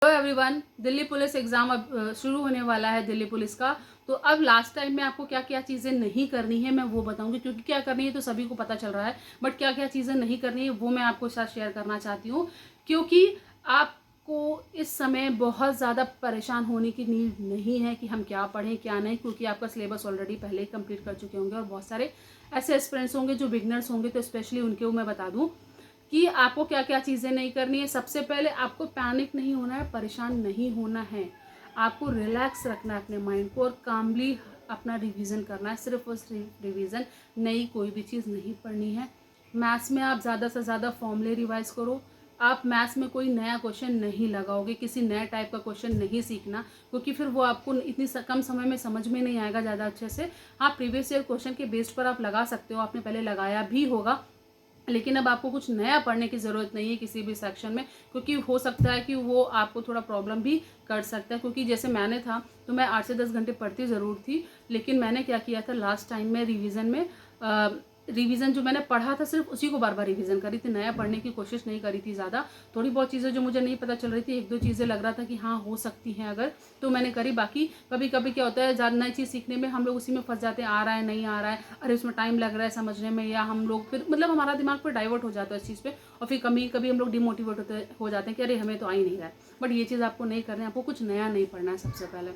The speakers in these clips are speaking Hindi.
Hello everyone, Delhi police exam अब शुरू होने वाला है दिल्ली पुलिस का। तो अब लास्ट टाइम में आपको क्या क्या चीज़ें नहीं करनी है मैं वो बताऊंगी, क्योंकि क्या करनी है तो सभी को पता चल रहा है, बट क्या क्या चीज़ें नहीं करनी है वो मैं आपको साथ शेयर करना चाहती हूँ। क्योंकि आपको इस समय बहुत ज़्यादा परेशान होने की नीड नहीं है कि हम क्या पढ़ें क्या नहीं, क्योंकि आपका सिलेबस ऑलरेडी पहले ही कंप्लीट कर चुके होंगे और बहुत सारे ऐसे एस्पिरेंट्स होंगे जो बिगनर्स होंगे, तो स्पेशली उनके मैं बता दूँ कि आपको क्या क्या चीज़ें नहीं करनी है। सबसे पहले आपको पैनिक नहीं होना है, परेशान नहीं होना है, आपको रिलैक्स रखना है अपने माइंड को और कामली अपना रिवीजन करना है, सिर्फ और सिर्फ रिवीजन, नई कोई भी चीज़ नहीं पढ़नी है। मैथ्स में आप ज़्यादा से ज़्यादा फॉर्मूले रिवाइज करो। आप मैथ्स में कोई नया क्वेश्चन नहीं लगाओगे, किसी नए टाइप का क्वेश्चन नहीं सीखना, क्योंकि फिर वो आपको इतनी कम समय में समझ में नहीं आएगा ज़्यादा अच्छे से। हाँ, प्रीवियस ईयर क्वेश्चन के बेस पर आप लगा सकते हो, आपने पहले लगाया भी होगा, लेकिन अब आपको कुछ नया पढ़ने की ज़रूरत नहीं है किसी भी सेक्शन में, क्योंकि हो सकता है कि वो आपको थोड़ा प्रॉब्लम भी कर सकता है। क्योंकि जैसे मैंने था तो मैं 8 से 10 घंटे पढ़ती ज़रूर थी, लेकिन मैंने क्या किया था लास्ट टाइम में रिवीजन जो मैंने पढ़ा था सिर्फ उसी को बार बार रिवीजन करी थी, नया पढ़ने की कोशिश नहीं करी थी ज़्यादा। थोड़ी बहुत चीज़ें जो मुझे नहीं पता चल रही थी, एक दो चीज़ें लग रहा था कि हाँ हो सकती हैं अगर, तो मैंने करी। बाकी कभी कभी क्या होता है, ज़्यादा नई चीज़ सीखने में हम लोग उसी में फंस जाते हैं, आ रहा है नहीं आ रहा है, अरे उसमें टाइम लग रहा है समझने में, या हम लोग फिर मतलब हमारा दिमाग पर डाइवर्ट हो जाता है इस चीज़ पे, और फिर कभी कभी हम लोग डिमोटिवेट हो जाते हैं कि अरे हमें तो आ ही नहीं रहा है। बट ये चीज़ आपको नहीं करना है, आपको कुछ नया नहीं पढ़ना है। सबसे पहले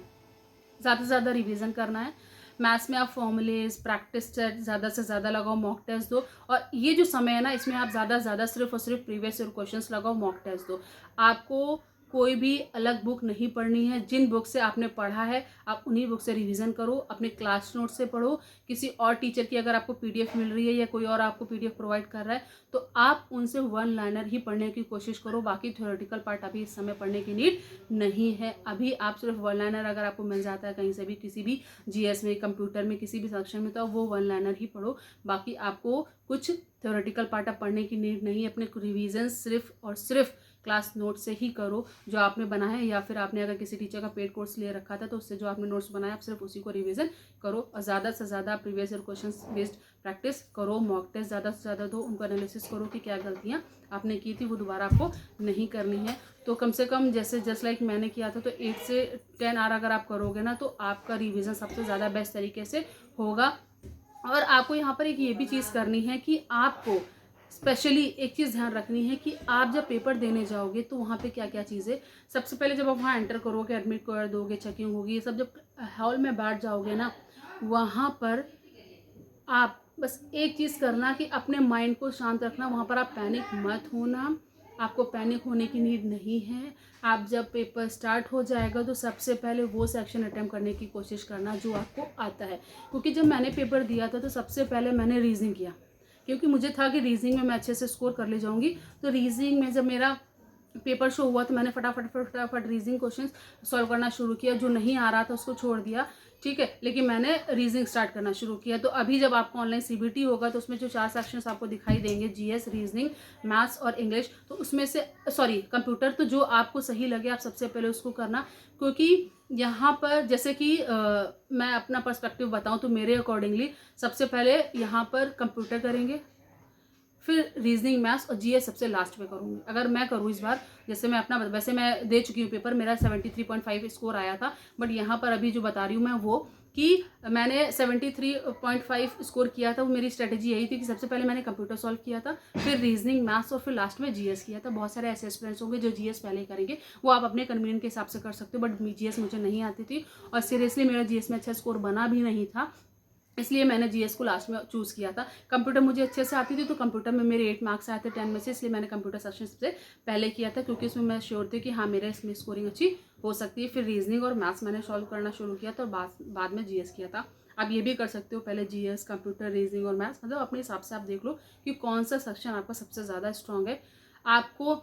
ज़्यादा से ज़्यादा रिवीजन करना है। मैथ्स में आप फॉर्मूलेज प्रैक्टिस सेट ज़्यादा से ज़्यादा लगाओ, मॉक टेस्ट दो, और ये जो समय है ना इसमें आप ज़्यादा से ज़्यादा सिर्फ और सिर्फ प्रीवियस ईयर क्वेश्चंस लगाओ, मॉक टेस्ट दो। आपको कोई भी अलग बुक नहीं पढ़नी है, जिन बुक से आपने पढ़ा है आप उन्हीं बुक से रिवीजन करो, अपने क्लास नोट से पढ़ो। किसी और टीचर की अगर आपको पीडीएफ मिल रही है या कोई और आपको पीडीएफ प्रोवाइड कर रहा है तो आप उनसे वन लाइनर ही पढ़ने की कोशिश करो। बाकी थ्योरेटिकल पार्ट अभी इस समय पढ़ने की नीड नहीं है। अभी आप सिर्फ वन लाइनर अगर आपको मिल जाता है कहीं से भी, किसी भी जीएस में, कंप्यूटर में, किसी भी सेक्शन में, तो वो वन लाइनर ही पढ़ो। बाकी आपको कुछ थ्योरेटिकल पार्ट आप पढ़ने की नीड नहीं है। अपने रिवीजन सिर्फ और सिर्फ क्लास नोट से ही करो जो आपने बना है, या फिर आपने अगर किसी टीचर का पेड कोर्स ले रखा था तो उससे जो आपने नोट्स बनाया आप सिर्फ उसी को रिवीजन करो। और ज़्यादा से ज़्यादा previous year question based practice करो, मॉक टेस्ट ज़्यादा से ज़्यादा दो, उनको एनालिसिस करो कि क्या गलतियाँ आपने की थी वो दोबारा आपको नहीं करनी है। तो कम से कम जैसे जस्ट लाइक मैंने किया था, तो 8 से 10 आवर अगर आप करोगे ना तो आपका रिवीजन सबसे ज़्यादा बेस्ट तरीके से होगा। और आपको यहाँ पर एक ये भी चीज़ करनी है कि आपको स्पेशली एक चीज़ ध्यान रखनी है कि आप जब पेपर देने जाओगे तो वहाँ पे क्या क्या चीज़ें, सबसे पहले जब आप वहाँ एंटर करोगे, एडमिट कार्ड दोगे, चेकिंग होगी, ये सब जब हॉल में बैठ जाओगे ना, वहाँ पर आप बस एक चीज़ करना कि अपने माइंड को शांत रखना। वहाँ पर आप पैनिक मत होना, आपको पैनिक होने की नीड नहीं है। आप जब पेपर स्टार्ट हो जाएगा तो सबसे पहले वो सेक्शन अटेम्प्ट करने की कोशिश करना जो आपको आता है। क्योंकि जब मैंने पेपर दिया था तो सबसे पहले मैंने रीजनिंग किया, क्योंकि मुझे था कि रीजनिंग में मैं अच्छे से स्कोर कर ले जाऊँगी। तो रीजनिंग में जब मेरा पेपर शो हुआ तो मैंने फटाफट रीजनिंग क्वेश्चंस सॉल्व करना शुरू किया। जो नहीं आ रहा था उसको छोड़ दिया, ठीक है, लेकिन मैंने रीजनिंग स्टार्ट करना शुरू किया। तो अभी जब आपको ऑनलाइन सीबीटी होगा तो उसमें जो 4 सेक्शंस आपको दिखाई देंगे, जीएस, रीजनिंग, मैथ्स और इंग्लिश, तो उसमें से सॉरी कंप्यूटर, तो जो आपको सही लगे आप सबसे पहले उसको करना। क्योंकि यहाँ पर जैसे कि मैं अपना पर्सपेक्टिव बताऊँ तो मेरे अकॉर्डिंगली सबसे पहले यहाँ पर कंप्यूटर करेंगे, फिर रीजनिंग, मैथ्स और जीएस सबसे लास्ट में करूँगी। अगर मैं करूँ इस बार, जैसे मैं अपना, वैसे मैं दे चुकी हूँ पेपर, मेरा 73.5 स्कोर आया था, बट यहाँ पर अभी जो बता रही हूँ मैं वो कि मैंने 73.5 स्कोर किया था। वो मेरी स्ट्रेटेजी यही थी कि सबसे पहले मैंने कंप्यूटर सॉल्व किया था, फिर रीजनिंग, मैथ्स और फिर लास्ट में जीएस किया था। बहुत सारे ऐसे स्टूडेंट्स होंगे जो जीएस पहले करेंगे, वो आप अपने कन्वीनियंट के हिसाब से कर सकते हो, बट जीएस मुझे नहीं आती थी और सीरियसली मेरा जीएस में अच्छा स्कोर बना भी नहीं था, इसलिए मैंने जीएस को लास्ट में चूज़ किया था। कंप्यूटर मुझे अच्छे से आती थी तो कंप्यूटर में मेरे 8 मार्क्स आए थे 10 में से, इसलिए मैंने कंप्यूटर सेक्शन सबसे पहले किया था, क्योंकि उसमें मैं श्योर थी कि हाँ मेरे इसमें स्कोरिंग अच्छी हो सकती है। फिर रीजनिंग और मैथ्स मैंने सॉल्व करना शुरू किया था और बाद में जीएस किया था। आप ये भी कर सकते हो, पहले जीएस, कंप्यूटर, रीजनिंग और मैथ्स, मतलब अपने हिसाब से आप देख लो कि कौन सा सेक्शन आपका सबसे ज़्यादा स्ट्रॉन्ग है। आपको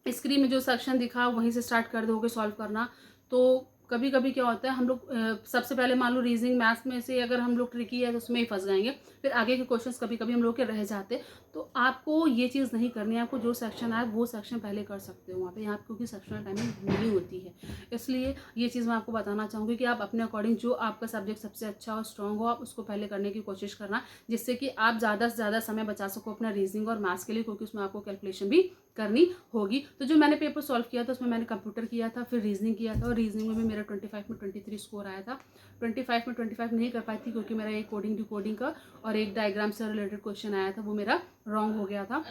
स्क्रीन में जो सेक्शन दिखा वहीं से स्टार्ट कर दोगे सॉल्व करना। तो कभी कभी क्या होता है, हम लोग सबसे पहले मान लो रीजनिंग, मैथ्स में से अगर हम लोग ट्रिकी है तो उसमें ही फंस जाएंगे, फिर आगे के क्वेश्चंस कभी कभी हम लोग के रह जाते। तो आपको ये चीज़ नहीं करनी है, आपको जो सेक्शन आए वो सेक्शन पहले कर सकते हो वहाँ पे, यहाँ क्योंकि सेक्शनल टाइमिंग नहीं होती है। इसलिए ये चीज़ मैं आपको बताना चाहूँगी कि आप अपने अकॉर्डिंग जो आपका सब्जेक्ट सबसे अच्छा और स्ट्रॉन्ग हो आप उसको पहले करने की कोशिश करना, जिससे कि आप ज़्यादा से ज़्यादा समय बचा सको अपना रीजनिंग और मैथ्स के लिए, क्योंकि उसमें आपको कैलकुलेशन भी करनी होगी। तो जो मैंने पेपर सॉल्व किया था उसमें मैंने कंप्यूटर किया था, फिर रीजनिंग किया था, और रीजनिंग में भी मेरा 25 में 23 स्कोर आया था। 25 में 25 नहीं कर पाई थी क्योंकि मेरा एक कोडिंग डिकोडिंग का और एक डायग्राम से रिलेटेड क्वेश्चन आया था, वो मेरा रॉन्ग हो गया था।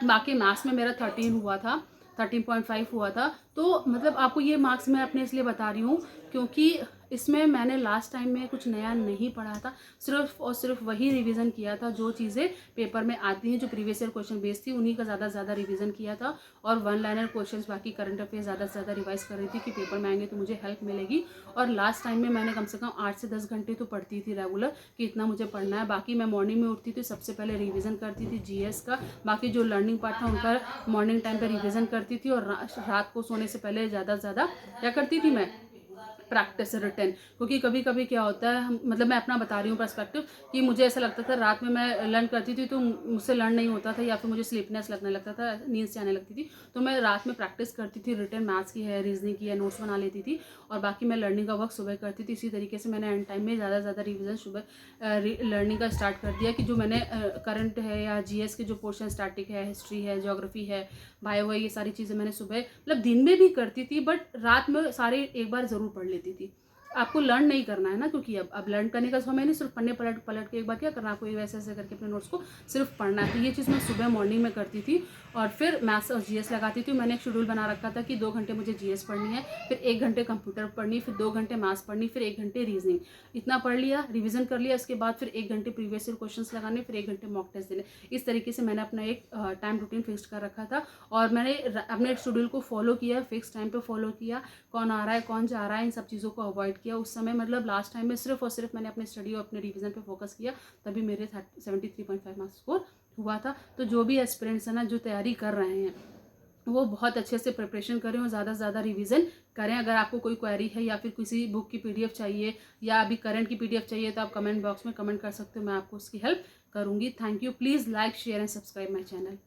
बाकी मैथ्स में मेरा 13 हुआ था, 13.5 हुआ था। तो मतलब आपको ये मार्क्स मैं अपने इसलिए बता रही हूँ क्योंकि इसमें मैंने लास्ट टाइम में कुछ नया नहीं पढ़ा था, सिर्फ और सिर्फ वही रिवीजन किया था जो चीज़ें पेपर में आती हैं, जो प्रीवियस ईयर क्वेश्चन बेस्ड थी उन्हीं का ज़्यादा से ज़्यादा रिवीजन किया था। और वन लाइनर क्वेश्चंस बाकी करंट अफेयर ज़्यादा से ज़्यादा रिवाइज कर रही थी कि पेपर में आएंगे तो मुझे हेल्प मिलेगी। और लास्ट टाइम में मैंने कम से कम 8 से 10 घंटे तो पढ़ती थी रेगुलर कि इतना मुझे पढ़ना है। बाकी मैं मॉर्निंग में उठती थी, सबसे पहले रिविज़न करती थी जीएस का, बाकी जो लर्निंग पार्ट था उनका मॉर्निंग टाइम पर रिविज़न करती थी। और रात को सोने से पहले ज़्यादा से ज़्यादा क्या करती थी मैं, प्रैक्टिस रिटर्न। क्योंकि कभी कभी क्या होता है, मतलब मैं अपना बता रही हूँ पर्सपेक्टिव, कि मुझे ऐसा लगता था रात में मैं लर्न करती थी तो मुझसे लर्न नहीं होता था, या फिर मुझे स्लीपनेस लगने लगता था, नींद से आने लगती थी। तो मैं रात में प्रैक्टिस करती थी, रिटर्न मैथ्स की है, रीजनिंग की है, नोट्स बना लेती थी। और बाकी मैं लर्निंग का वर्क सुबह करती थी। इसी तरीके से मैंने एंड टाइम में ज़्यादा से ज़्यादा रिविजन सुबह लर्निंग का स्टार्ट कर दिया कि जो मैंने करंट है या जीएस के जो पोर्शन, स्टैटिक है, हिस्ट्री है, ज्योग्राफी है, बायो है, ये सारी चीज़ें मैंने सुबह मतलब दिन में भी करती थी, बट रात में सारे एक बार ज़रूर पढ़ लेती थी। आपको लर्न नहीं करना है ना, क्योंकि अब लर्न करने का समय नहीं, सिर्फ पढ़ने पलट पलट के एक बार क्या करना, आपको वैसे ऐसे करके अपने नोट्स को सिर्फ पढ़ना है। तो ये चीज़ मैं सुबह मॉर्निंग में करती थी। और फिर मैथ्स और जीएस लगाती थी। मैंने एक शेड्यूल बना रखा था कि 2 घंटे मुझे जीएस पढ़नी है, फिर 1 घंटे कंप्यूटर पढ़नी, फिर 2 घंटे मैथ्स पढ़नी, फिर 1 घंटे रीजनिंग। इतना पढ़ लिया, रिविजन कर लिया, उसके बाद फिर 1 घंटे प्रीवियस ईयर क्वेश्चंस लगाने, फिर 1 घंटे मॉक टेस्ट देने। इस तरीके से मैंने अपना एक टाइम रूटीन फिक्स कर रखा था। और मैंने अपने शेड्यूल को फॉलो किया, फिक्स टाइम पे फॉलो किया, कौन आ रहा है कौन जा रहा है इन सब चीज़ों को अवॉइड किया। उस समय मतलब लास्ट टाइम में सिर्फ और सिर्फ मैंने अपने स्टडी और अपने रिवीजन पे फोकस किया, तभी मेरे 73.5 मार्क्स स्कोर हुआ था। तो जो भी एस्पिरेंट्स हैं ना, जो तैयारी कर रहे हैं, वो बहुत अच्छे से प्रिपरेशन करें और ज़्यादा से ज़्यादा रिवीजन करें। अगर आपको कोई क्वेरी है या फिर किसी बुक की पीडीएफ चाहिए या अभी करंट की पीडीएफ चाहिए तो आप कमेंट बॉक्स में कमेंट कर सकते हो, मैं आपको उसकी हेल्प करूँगी। Thank you. Please like, share and subscribe my channel.